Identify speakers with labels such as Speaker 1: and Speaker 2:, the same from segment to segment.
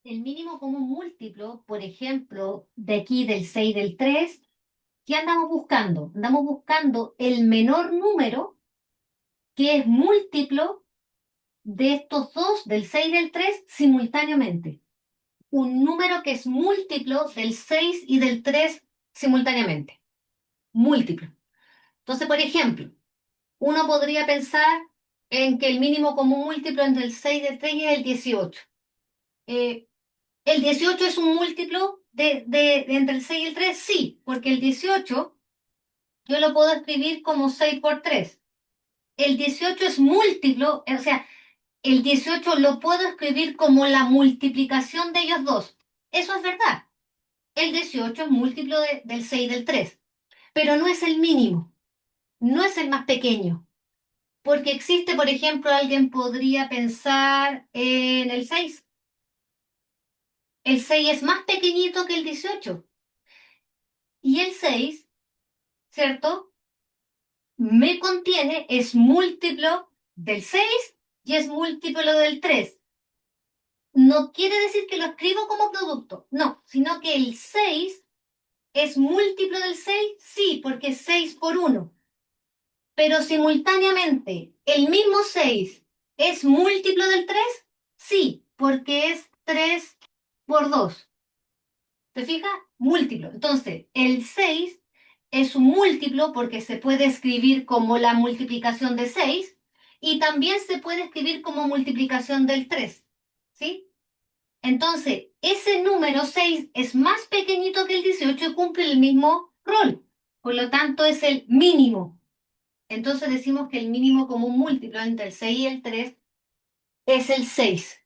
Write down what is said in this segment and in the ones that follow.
Speaker 1: El mínimo común múltiplo, por ejemplo, de aquí del 6 y del 3, ¿qué andamos buscando? Andamos buscando el menor número que es múltiplo de estos dos, del 6 y del 3, simultáneamente. Un número que es múltiplo del 6 y del 3 simultáneamente. Múltiplo. Entonces, por ejemplo, uno podría pensar en que el mínimo común múltiplo entre el 6 y el 3 es el 18. Eh, ¿El 18 es un múltiplo de entre el 6 y el 3? Sí, porque el 18 yo lo puedo escribir como 6 por 3. El 18 es múltiplo, o sea, el 18 lo puedo escribir como la multiplicación de ellos dos. Eso es verdad. El 18 es múltiplo del 6 y del 3, pero no es el mínimo, no es el más pequeño. Porque existe, por ejemplo, alguien podría pensar en el 6. El 6 es más pequeñito que el 18. Y el 6, ¿cierto? Me contiene, es múltiplo del 6 y es múltiplo del 3. No quiere decir que lo escribo como producto, no, sino que el 6 es múltiplo del 6, sí, porque es 6 por uno. Pero simultáneamente, ¿el mismo 6 es múltiplo del 3? Sí, porque es 3 por 2. ¿Te fijas? Múltiplo. Entonces, el 6 es un múltiplo porque se puede escribir como la multiplicación de 6 y también se puede escribir como multiplicación del 3. ¿Sí? Entonces, ese número 6 es más pequeñito que el 18 y cumple el mismo rol. Por lo tanto, es el mínimo. Entonces decimos que el mínimo común múltiplo entre el 6 y el 3 es el 6.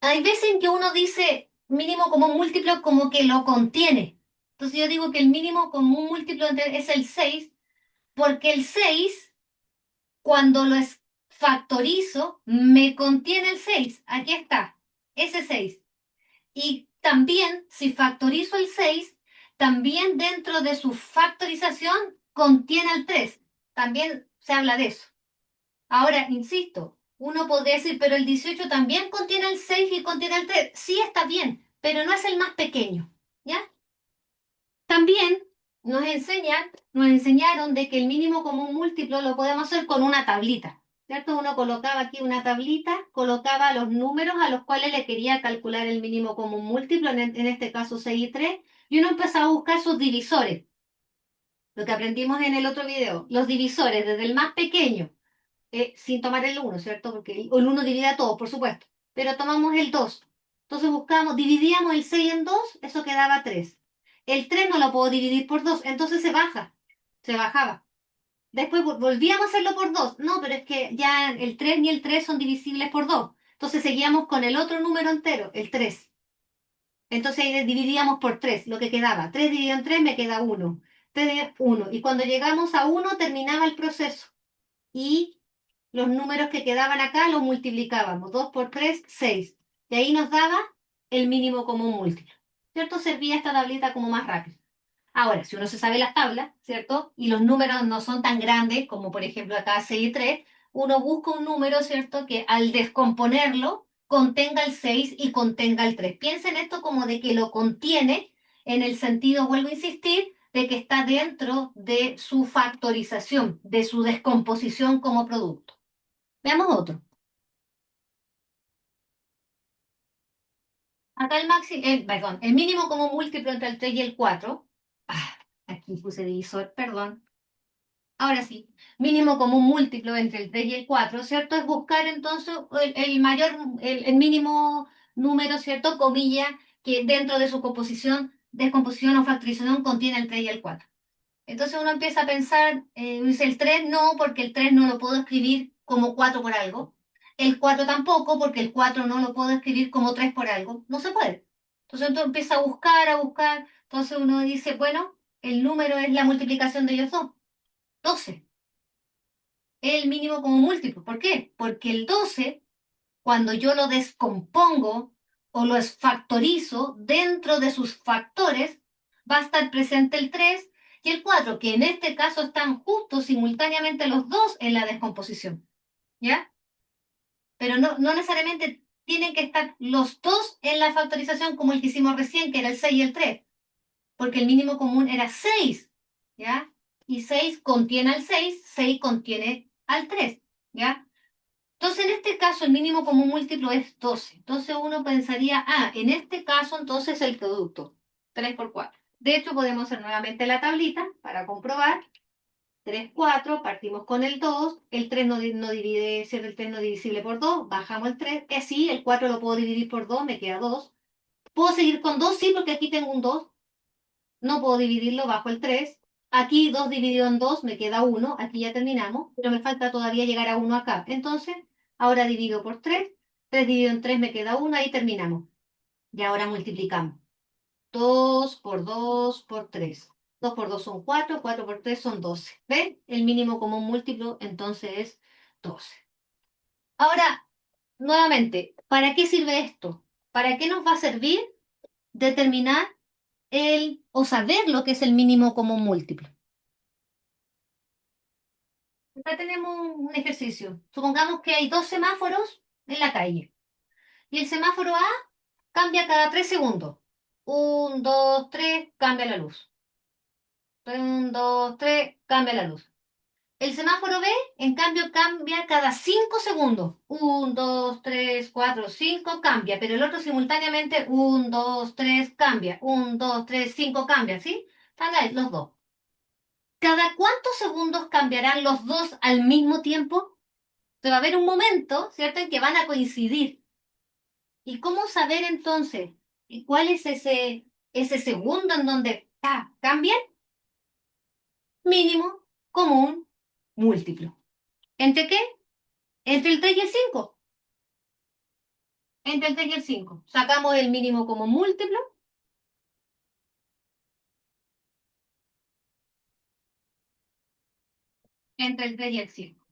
Speaker 1: Hay veces en que uno dice mínimo común múltiplo como que lo contiene. Entonces yo digo que el mínimo común múltiplo es el 6 porque el 6 cuando factorizo, me contiene el 6. Aquí está, ese 6. Y también, si factorizo el 6, también dentro de su factorización contiene el 3. También se habla de eso. Ahora, insisto, uno podría decir, pero el 18 también contiene el 6 y contiene el 3. Sí, está bien, pero no es el más pequeño, ¿ya? También nos enseñaron de que el mínimo común múltiplo lo podemos hacer con una tablita, ¿cierto? Uno colocaba aquí una tablita, colocaba los números a los cuales le quería calcular el mínimo común múltiplo, en este caso 6 y 3, y uno empezaba a buscar sus divisores, lo que aprendimos en el otro video, los divisores, desde el más pequeño sin tomar el uno, ¿cierto? Porque el uno divide a todos, por supuesto. Pero tomamos el 2. Entonces buscamos, dividíamos el 6 en 2, eso quedaba 3. El 3 no lo puedo dividir por 2, entonces se baja, se bajaba. Después volvíamos a hacerlo por 2. No, pero es que ya el 3 ni el 3 son divisibles por 2. Entonces seguíamos con el otro número entero, el 3. Entonces ahí dividíamos por 3, lo que quedaba. 3 dividido en 3 me queda 1. 3 1. Y cuando llegamos a 1 terminaba el proceso. Y los números que quedaban acá los multiplicábamos. 2 por 3, 6. Y ahí nos daba el mínimo común múltiplo. ¿Cierto? Servía esta tablita como más rápido. Ahora, si uno se sabe las tablas, ¿cierto? Y los números no son tan grandes como por ejemplo acá 6 y 3, uno busca un número, ¿cierto? Que al descomponerlo contenga el 6 y contenga el 3. Piensen esto como de que lo contiene en el sentido, vuelvo a insistir, de que está dentro de su factorización, de su descomposición como producto. Veamos otro. Acá perdón, el mínimo como múltiplo entre el 3 y el 4. Ah, aquí puse divisor, perdón. Ahora sí, mínimo común múltiplo entre el 3 y el 4, ¿cierto? Es buscar entonces el mayor, el mínimo número, ¿cierto? Comilla, que dentro de su composición, descomposición o factorización contiene el 3 y el 4. Entonces uno empieza a pensar, dice el 3 no, porque el 3 no lo puedo escribir como 4 por algo. El 4 tampoco, porque el 4 no lo puedo escribir como 3 por algo. No se puede. Entonces uno empieza a buscar, a buscar. Entonces uno dice, bueno, el número es la multiplicación de ellos dos. 12 es el mínimo como múltiplo. ¿Por qué? Porque el 12 cuando yo lo descompongo o lo factorizo dentro de sus factores, va a estar presente el 3 y el 4 que en este caso están justos simultáneamente los dos en la descomposición. ¿Ya? Pero no necesariamente tienen que estar los dos en la factorización como el que hicimos recién, que era el 6 y el 3, porque el mínimo común era 6, ¿ya? Y 6 contiene al 6, 6 contiene al 3, ¿ya? Entonces, en este caso, el mínimo común múltiplo es 12. Entonces, uno pensaría, en este caso, entonces el producto, 3 por 4. De hecho, podemos hacer nuevamente la tablita para comprobar. 3 4 partimos con el 2, el 3 no divide, ¿cierto? El 3 no es divisible por 2, bajamos el 3, sí, el 4 lo puedo dividir por 2, me queda 2. ¿Puedo seguir con 2? Sí, porque aquí tengo un 2, no puedo dividirlo, bajo el 3. Aquí 2 dividido en 2 me queda 1, aquí ya terminamos, pero me falta todavía llegar a 1 acá. Entonces, ahora divido por 3, 3 dividido en 3 me queda 1, ahí terminamos. Y ahora multiplicamos. 2 por 2 por 3. 2 por 2 son 4, 4 por 3 son 12. ¿Ven? El mínimo común múltiplo entonces es 12. Ahora, nuevamente, ¿para qué sirve esto? ¿Para qué nos va a servir determinar o saber lo que es el mínimo común múltiplo? Acá tenemos un ejercicio. Supongamos que hay dos semáforos en la calle y el semáforo A cambia cada 3 segundos. 1, 2, 3, cambia la luz. 1, 2, 3, cambia la luz. El semáforo B, en cambio, cambia cada 5 segundos. 1, 2, 3, 4, 5, cambia, pero el otro simultáneamente 1, 2, 3, cambia. 1, 2, 3, 5, cambia, ¿sí? Están ahí los dos. ¿Cada cuántos segundos cambiarán los dos al mismo tiempo? Se va a haber un momento, ¿cierto?, en que van a coincidir. ¿Y cómo saber entonces y cuál es ese segundo en donde cambian? Mínimo común múltiplo. ¿Entre qué? Entre el 3 y el 5. Entre el 3 y el 5. Sacamos el mínimo común múltiplo entre el 3 y el 5.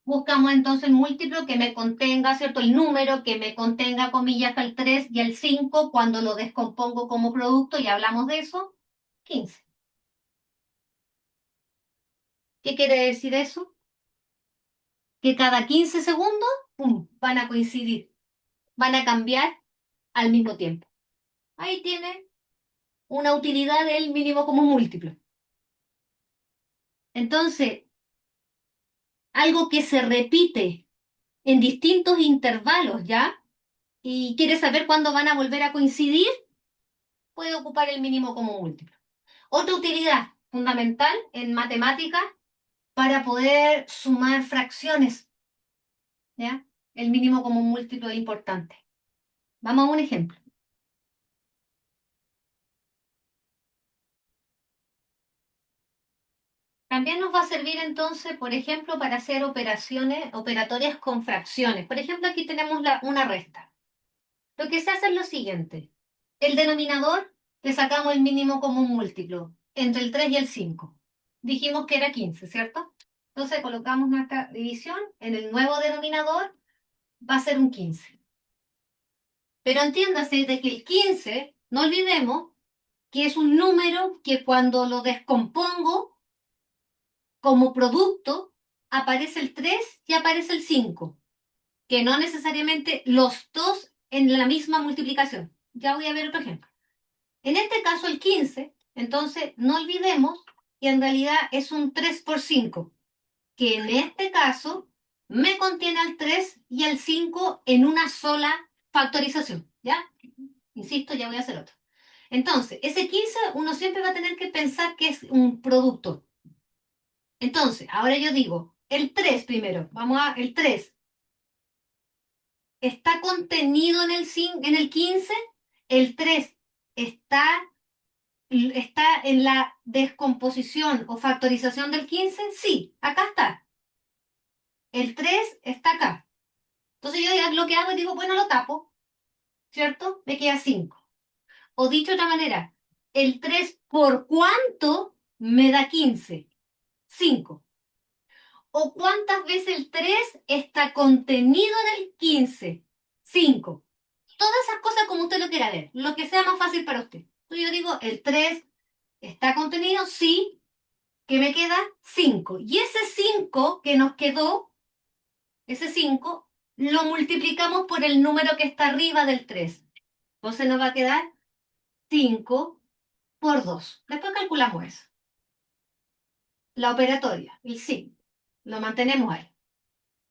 Speaker 1: Buscamos entonces el múltiplo que me contenga, ¿cierto? El número que me contenga, comillas, el 3 y el 5 cuando lo descompongo como producto, y hablamos de eso, 15. ¿Qué quiere decir eso? Que cada 15 segundos, ¡pum!, van a coincidir, van a cambiar al mismo tiempo. Ahí tiene una utilidad del mínimo común múltiplo. Entonces, algo que se repite en distintos intervalos, ¿ya? Y quiere saber cuándo van a volver a coincidir, puede ocupar el mínimo común múltiplo. Otra utilidad fundamental en matemáticas para poder sumar fracciones, ¿ya? El mínimo común múltiplo es importante. Vamos a un ejemplo. También nos va a servir entonces, por ejemplo, para hacer operatorias con fracciones. Por ejemplo, aquí tenemos una resta. Lo que se hace es lo siguiente. El denominador, le sacamos el mínimo común múltiplo entre el 3 y el 5. Dijimos que era 15, ¿cierto? Entonces colocamos nuestra división en el nuevo denominador, va a ser un 15. Pero entiéndase de que el 15, no olvidemos que es un número que cuando lo descompongo como producto, aparece el 3 y aparece el 5, que no necesariamente los dos en la misma multiplicación. Ya voy a ver otro ejemplo. En este caso, el 15, entonces no olvidemos que en realidad es un 3 por 5, que en este caso me contiene al 3 y al 5 en una sola factorización. ¿Ya? Insisto, ya voy a hacer otro. Entonces, ese 15 uno siempre va a tener que pensar que es un producto. Entonces, ahora yo digo, el 3 primero, el 3 está contenido en el 15, el 3 está, está en la descomposición o factorización del 15, sí, acá está. El 3 está acá. Entonces yo ya lo que hago es digo, bueno, lo tapo, ¿cierto? Me queda 5. O dicho de otra manera, el 3 por cuánto me da 15, 5. ¿O cuántas veces el 3 está contenido en el 15? 5. Todas esas cosas como usted lo quiera ver, lo que sea más fácil para usted. Entonces yo digo, el 3 está contenido, sí, que me queda 5. Y ese 5 que nos quedó, ese 5 lo multiplicamos por el número que está arriba del 3. Entonces nos va a quedar 5 por 2. Después calculamos eso. La operatoria, el sí, lo mantenemos ahí.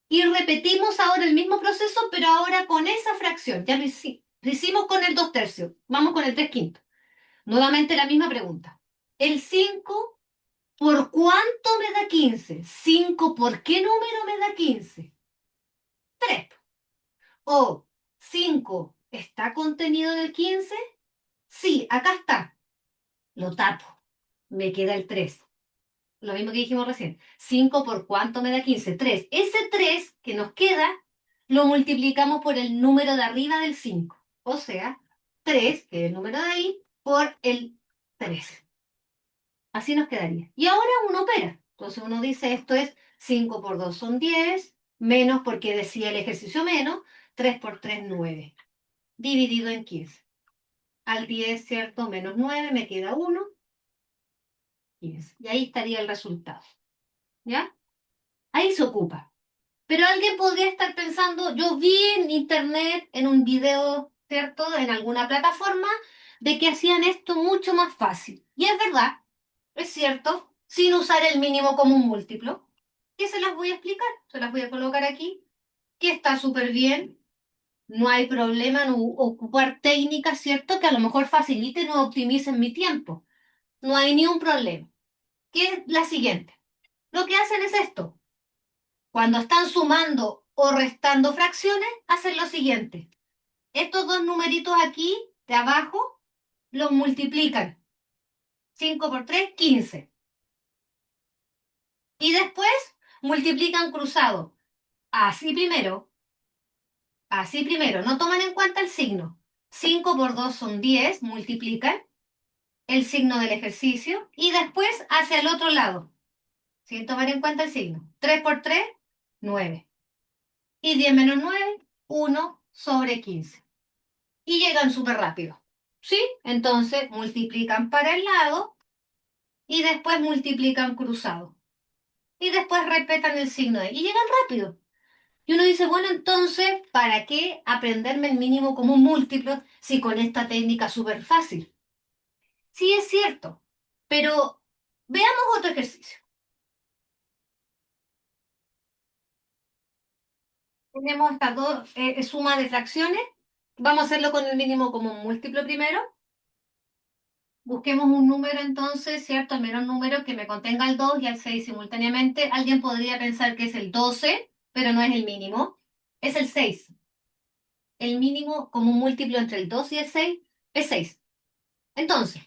Speaker 1: Y repetimos ahora el mismo proceso, pero ahora con esa fracción. Ya lo hicimos con el 2 tercios. Vamos con el 3 quintos. Nuevamente la misma pregunta. El 5, ¿por cuánto me da 15? 5, ¿por qué número me da 15? 3. O 5, ¿está contenido en el 15? Sí, acá está. Lo tapo. Me queda el 3. Lo mismo que dijimos recién. 5 por cuánto me da 15. 3. Ese 3 que nos queda lo multiplicamos por el número de arriba del 5. O sea, 3, que es el número de ahí, por el 3. Así nos quedaría. Y ahora uno opera. Entonces uno dice esto es 5 por 2 son 10, menos porque decía el ejercicio menos, 3 por 3 9, dividido en 15. Al 10, ¿cierto? Menos 9, me queda 1, 15. Y ahí estaría el resultado. ¿Ya? Ahí se ocupa. Pero alguien podría estar pensando, yo vi en internet, en un video, ¿cierto? En alguna plataforma, de que hacían esto mucho más fácil. Y es verdad, es cierto, sin usar el mínimo común múltiplo. Que se las voy a explicar, se las voy a colocar aquí, que está súper bien. No hay problema en ocupar técnicas, ¿cierto? Que a lo mejor faciliten o optimicen mi tiempo. No hay ni un problema. Que es la siguiente. Lo que hacen es esto. Cuando están sumando o restando fracciones, hacen lo siguiente. Estos dos numeritos aquí de abajo los multiplican. 5 por 3, 15. Y después multiplican cruzado. Así primero, así primero. No toman en cuenta el signo. 5 por 2 son 10, multiplican el signo del ejercicio y después hacia el otro lado, sin tomar en cuenta el signo. 3 por 3, 9. Y 10 menos 9, 1 sobre 15. Y llegan súper rápido. ¿Sí? Entonces multiplican para el lado y después multiplican cruzado. Y después respetan el signo de y llegan rápido. Y uno dice, bueno, entonces, ¿para qué aprenderme el mínimo común múltiplo si con esta técnica es súper fácil? Sí, es cierto, pero veamos otro ejercicio. Tenemos estas dos sumas de fracciones. Vamos a hacerlo con el mínimo común múltiplo primero. Busquemos un número entonces, ¿cierto? El menor número que me contenga el 2 y el 6 simultáneamente. Alguien podría pensar que es el 12, pero no es el mínimo. Es el 6. El mínimo como un múltiplo entre el 2 y el 6 es 6. Entonces,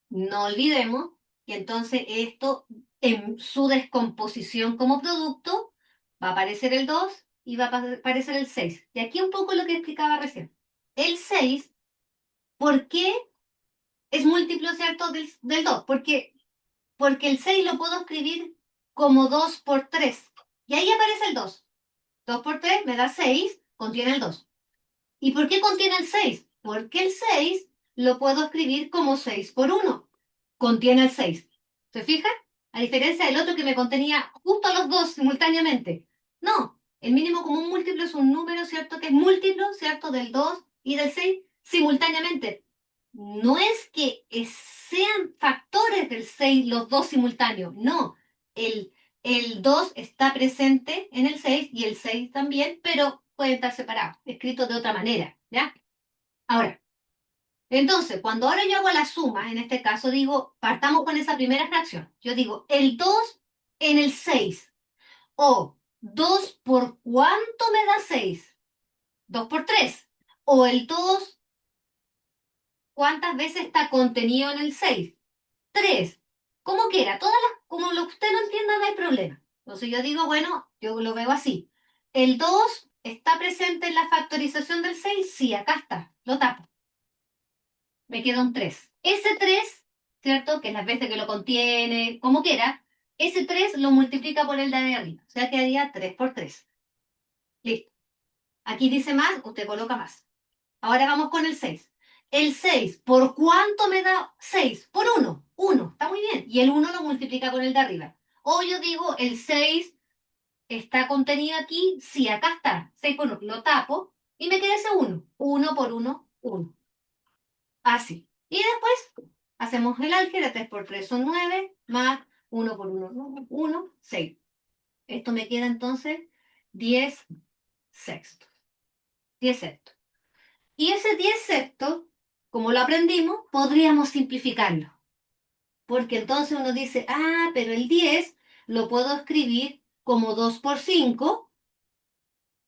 Speaker 1: no olvidemos que entonces esto en su descomposición como producto va a aparecer el 2 y va a aparecer el 6. Y aquí un poco lo que explicaba recién. El 6, ¿por qué es múltiplo, ¿cierto? Del 2? Porque el 6 lo puedo escribir como 2 por 3. Y ahí aparece el 2. 2 por 3 me da 6, contiene el 2. ¿Y por qué contiene el 6? Porque el 6 lo puedo escribir como 6 por 1. Contiene el 6. ¿Se fijan? A diferencia del otro que me contenía justo los dos simultáneamente. No, el mínimo común múltiplo es un número, ¿cierto? Que es múltiplo, ¿cierto? Del 2 y del 6 simultáneamente. No es que sean factores del 6 los dos simultáneos, no. El, el 2 está presente en el 6 y el 6 también, pero puede estar separado, escrito de otra manera, ¿ya? Ahora, entonces, cuando ahora yo hago la suma, en este caso digo, partamos con esa primera fracción. Yo digo, el 2 en el 6 o 2 por cuánto me da 6, 2 por 3 o el 2 ¿cuántas veces está contenido en el 6? 3. Como quiera, como lo que usted no entienda, no hay problema. Entonces yo digo, bueno, yo lo veo así. ¿El 2 está presente en la factorización del 6? Sí, acá está, lo tapo. Me queda un 3. Ese 3, ¿cierto? Que es las veces que lo contiene, como quiera, ese 3 lo multiplica por el de arriba. O sea, quedaría 3 por 3. Listo. Aquí dice más, usted coloca más. Ahora vamos con el 6. El 6, ¿por cuánto me da 6? Por 1. 1, está muy bien. Y el 1 lo multiplica con el de arriba. O yo digo el 6 ¿está contenido aquí? Sí, acá está. 6 por 1. Lo tapo y me queda ese 1. 1 por 1, 1. Así. Y después hacemos el álgebra. 3 por 3 son 9, más 1 por 1, 1, 6. Esto me queda entonces 10 sextos. 10 sextos. Y ese 10 sextos, como lo aprendimos, podríamos simplificarlo. Porque entonces uno dice, ah, pero el 10 lo puedo escribir como 2 por 5,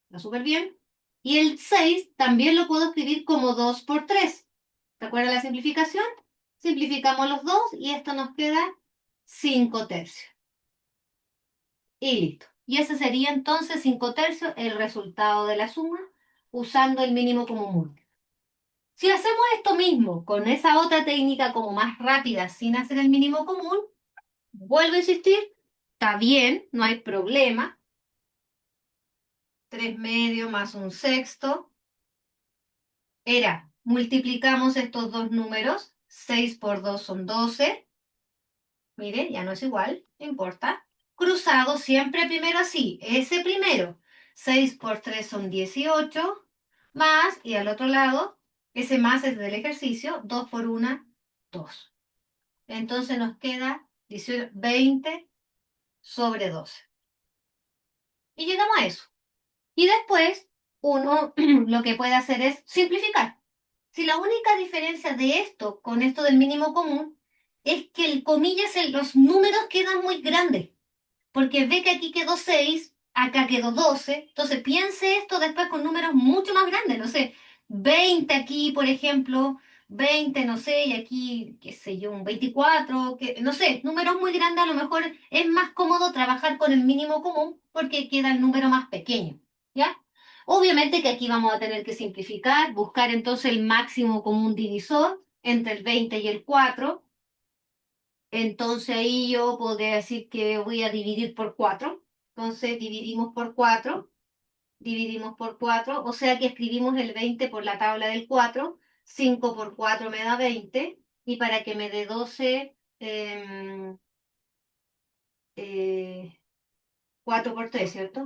Speaker 1: está súper bien. Y el 6 también lo puedo escribir como 2 por 3. ¿Te acuerdas la simplificación? Simplificamos los dos y esto nos queda 5 tercios. Y listo. Y ese sería entonces 5 tercios el resultado de la suma usando el mínimo común múltiplo. Si hacemos esto mismo con esa otra técnica como más rápida sin hacer el mínimo común, vuelvo a insistir, está bien, no hay problema. 3 medios más un sexto. Multiplicamos estos dos números. 6 por 2 son 12. Mire, ya no es igual, no importa. Cruzado siempre primero así. Ese primero. 6 por 3 son 18. Más, y al otro lado, ese más es del ejercicio. 2 por 1, 2. Entonces nos queda 20 sobre 12. Y llegamos a eso. Y después uno lo que puede hacer es simplificar. Si la única diferencia de esto con esto del mínimo común es que el comillas en los números quedan muy grandes, porque ve que aquí quedó 6, acá quedó 12, entonces piense esto después con números mucho más grandes, no sé, 20 aquí, por ejemplo, 20 no sé, y aquí, qué sé yo, un 24, no sé, números muy grandes, a lo mejor es más cómodo trabajar con el mínimo común porque queda el número más pequeño, ¿ya? Obviamente que aquí vamos a tener que simplificar, buscar entonces el máximo común divisor entre el 20 y el 4. Entonces ahí yo podría decir que voy a dividir por 4. Entonces dividimos por 4, o sea que escribimos el 20 por la tabla del 4. 5 por 4 me da 20, y para que me dé 12, 4 por 3, ¿cierto?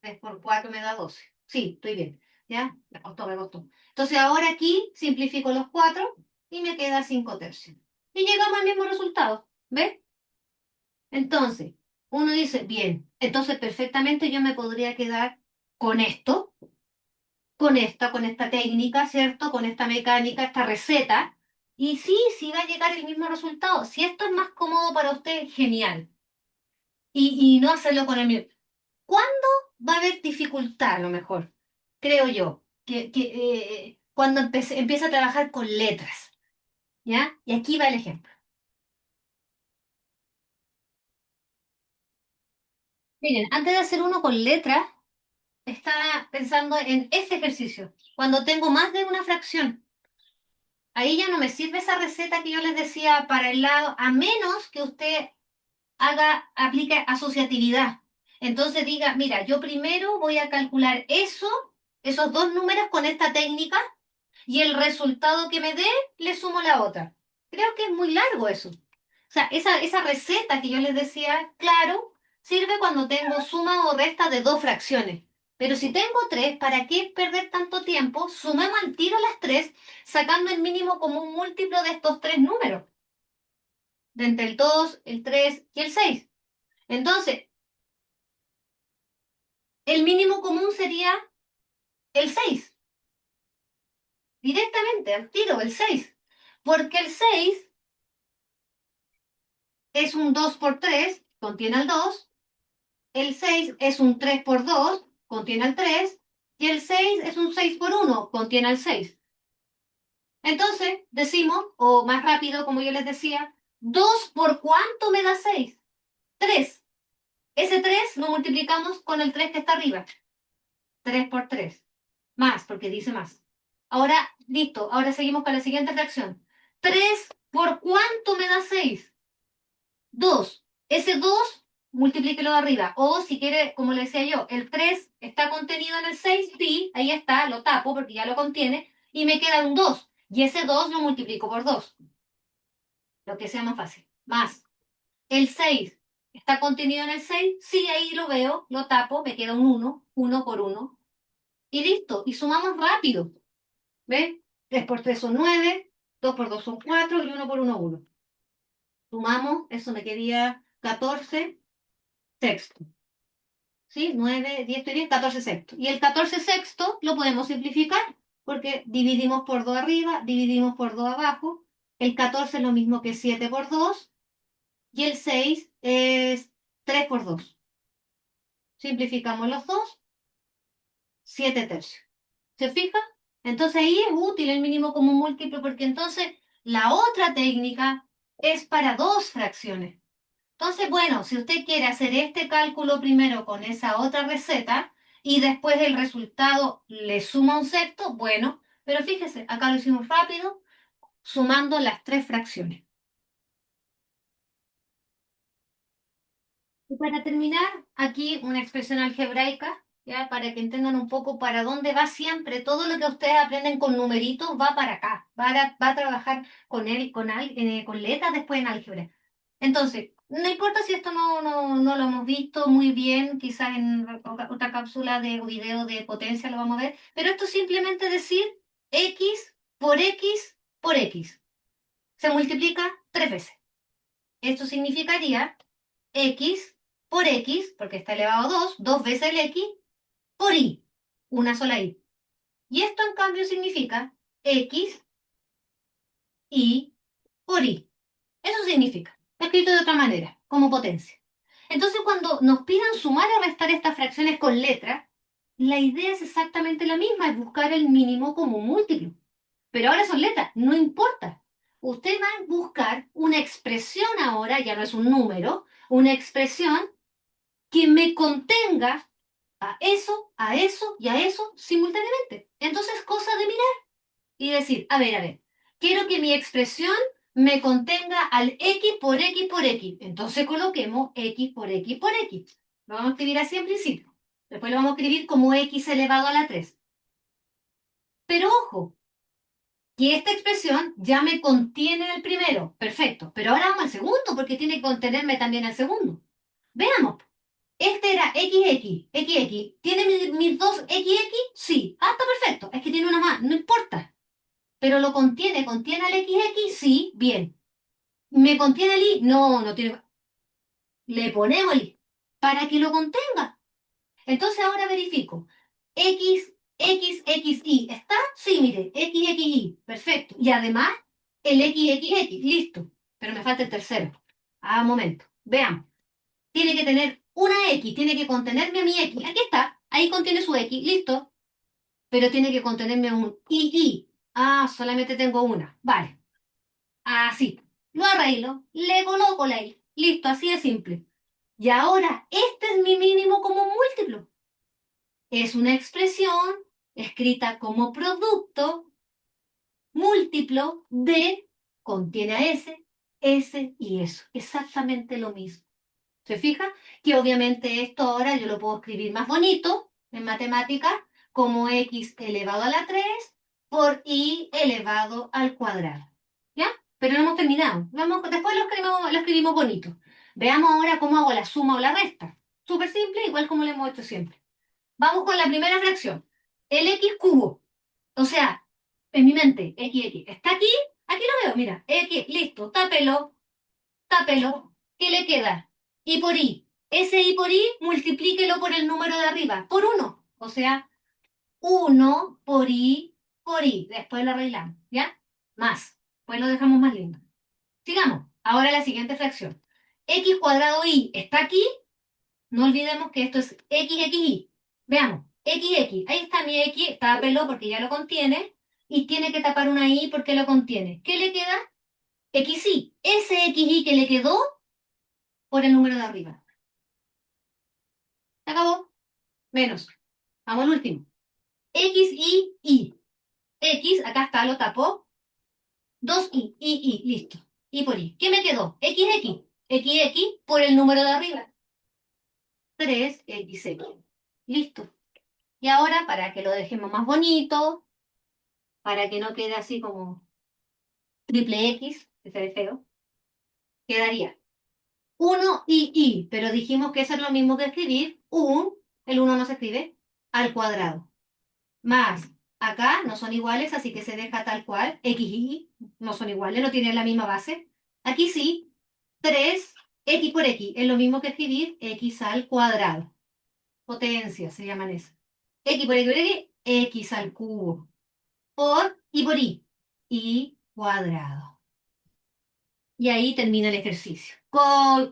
Speaker 1: 3 por 4 me da 12. Sí, estoy bien. ¿Ya? Me costó, me costó. Entonces ahora aquí simplifico los 4 y me queda 5 tercios. Y llegamos al mismo resultado. ¿Ves? Entonces, uno dice, bien, entonces perfectamente yo me podría quedar con esto, con esta técnica, ¿cierto? Con esta mecánica, esta receta. Y sí, sí va a llegar el mismo resultado. Si esto es más cómodo para usted, genial. Y no hacerlo con el mismo. ¿Cuándo va a haber dificultad, a lo mejor? Creo yo, cuando empieza a trabajar con letras, ¿ya? Y aquí va el ejemplo. Miren, antes de hacer uno con letras, estaba pensando en este ejercicio. Cuando tengo más de una fracción, ahí ya no me sirve esa receta que yo les decía para el lado, a menos que usted aplique asociatividad. Entonces diga, mira, yo primero voy a calcular eso, esos dos números con esta técnica, y el resultado que me dé, le sumo la otra. Creo que es muy largo eso. O sea, esa receta que yo les decía, claro, sirve cuando tengo suma o resta de dos fracciones. Pero si tengo tres, ¿para qué perder tanto tiempo? Sumemos al tiro las tres, sacando el mínimo común múltiplo de estos tres números, de entre el 2, el 3 y el 6. Entonces, el mínimo común sería el 6, directamente, al tiro, el 6. Porque el 6 es un 2 por 3, contiene el 2. El 6 es un 3 por 2, contiene el 3. Y el 6 es un 6 por 1, contiene el 6. Entonces, decimos, o más rápido, como yo les decía, 2 por cuánto me da 6. 3. Ese 3 lo multiplicamos con el 3 que está arriba. 3 por 3. Más, porque dice más. Ahora, listo. Ahora seguimos con la siguiente fracción. 3 por cuánto me da 6. 2. Ese 2, multiplíquelo de arriba. O si quiere, como le decía yo, el 3 está contenido en el 6. Sí, ahí está, lo tapo porque ya lo contiene. Y me queda un 2. Y ese 2 lo multiplico por 2. Lo que sea más fácil. Más. El 6. ¿Está contenido en el 6? Sí, ahí lo veo, lo tapo, me queda un 1 por uno. Y listo, y sumamos rápido. ¿Ves? 3 por 3 son 9, 2 por 2 son 4 y uno por uno 1. Sumamos, eso me quería 14 sextos. ¿Sí? 9, 10, estoy bien, 14 sextos. Y el 14 sexto lo podemos simplificar porque dividimos por 2 arriba, dividimos por 2 abajo. El 14 es lo mismo que 7 por 2 y el 6 es 3 por 2. Simplificamos los dos, 7 tercios. ¿Se fija? Entonces ahí es útil el mínimo común múltiplo porque entonces la otra técnica es para dos fracciones. Entonces, bueno, si usted quiere hacer este cálculo primero con esa otra receta y después el resultado le suma un sexto, bueno, pero fíjese, acá lo hicimos rápido, sumando las tres fracciones. Y para terminar, aquí una expresión algebraica, ya para que entiendan un poco para dónde va siempre. Todo lo que ustedes aprenden con numeritos va para acá, va a trabajar con él, con letras después en álgebra. Entonces, no importa si esto no lo hemos visto muy bien, quizás en otra cápsula de video de potencia lo vamos a ver, pero esto es simplemente decir x por x por x. Se multiplica tres veces. Esto significaría x por x, porque está elevado a 2, dos veces el x, por y, una sola y. Y esto en cambio significa x y por y. Eso significa, escrito de otra manera, como potencia. Entonces cuando nos pidan sumar o restar estas fracciones con letras, la idea es exactamente la misma, es buscar el mínimo común múltiplo. Pero ahora son letras, no importa. Usted va a buscar una expresión ahora, ya no es un número, una expresión que me contenga a eso y a eso simultáneamente. Entonces, cosa de mirar y decir, a ver, quiero que mi expresión me contenga al x por x por x. Entonces coloquemos x por x por x. Lo vamos a escribir así en principio. Después lo vamos a escribir como x elevado a la 3. Pero ojo, que esta expresión ya me contiene el primero. Perfecto. Pero ahora vamos al segundo porque tiene que contenerme también el segundo. Veamos. Este era XX. ¿Tiene mis dos XX? Sí. Ah, está perfecto. Es que tiene una más, no importa. Pero lo contiene, ¿contiene al XX? Sí, bien. ¿Me contiene el I? No, no tiene. Le ponemos el I para que lo contenga. Entonces ahora verifico. XXXI. ¿Está? Sí, mire, XXI. Perfecto. Y además, el XXX. Listo. Pero me falta el tercero. Ah, momento. Veamos. Tiene que tener una X, tiene que contenerme mi X. Aquí está, ahí contiene su X, listo. Pero tiene que contenerme un I. Ah, solamente tengo una. Vale. Así. Lo arreglo, le coloco la I. Listo, así de simple. Y ahora, este es mi mínimo común múltiplo. Es una expresión escrita como producto múltiplo de, contiene a S y eso. Exactamente lo mismo. ¿Se fija? Que obviamente esto ahora yo lo puedo escribir más bonito en matemáticas como x elevado a la 3 por y elevado al cuadrado. ¿Ya? Pero no hemos terminado. Después lo escribimos bonito. Veamos ahora cómo hago la suma o la resta. Súper simple, igual como lo hemos hecho siempre. Vamos con la primera fracción. El x cubo. O sea, en mi mente, x. ¿Está aquí? Aquí lo veo, mira. X, listo, tápelo. ¿Qué le queda? I por I. Ese I por I, multiplíquelo por el número de arriba, por uno. O sea, uno por I por I. Después lo arreglamos, ¿ya? Más. Pues lo dejamos más lindo. Sigamos. Ahora la siguiente fracción. X cuadrado I está aquí. No olvidemos que esto es XXI. Veamos. XX. Ahí está mi X. Tápelo porque ya lo contiene. Y tiene que tapar una I porque lo contiene. ¿Qué le queda? XI. Ese XI que le quedó por el número de arriba. Se acabó. Menos. Vamos al último. X, Y, I. X, acá está, lo tapó. Dos I, listo. Y por I. ¿Qué me quedó? X por el número de arriba. 3XX. Listo. Y ahora, para que lo dejemos más bonito, para que no quede así como triple X, que se ve feo, quedaría 1 y i, pero dijimos que eso es lo mismo que escribir el 1 no se escribe, al cuadrado. Más, acá no son iguales, así que se deja tal cual, x y y no son iguales, no tienen la misma base. Aquí sí, 3 x por x, es lo mismo que escribir x al cuadrado. Potencia se llaman eso. X por x, x al cubo. Por y por y cuadrado. Y ahí termina el ejercicio.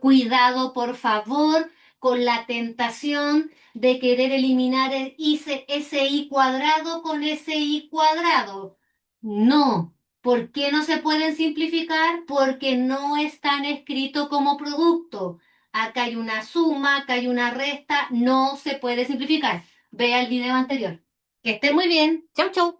Speaker 1: Cuidado, por favor, con la tentación de querer eliminar ese i cuadrado con ese i cuadrado. No. ¿Por qué no se pueden simplificar? Porque no están escritos como producto. Acá hay una suma, acá hay una resta, no se puede simplificar. Vea el video anterior. Que esté muy bien. Chau, chau.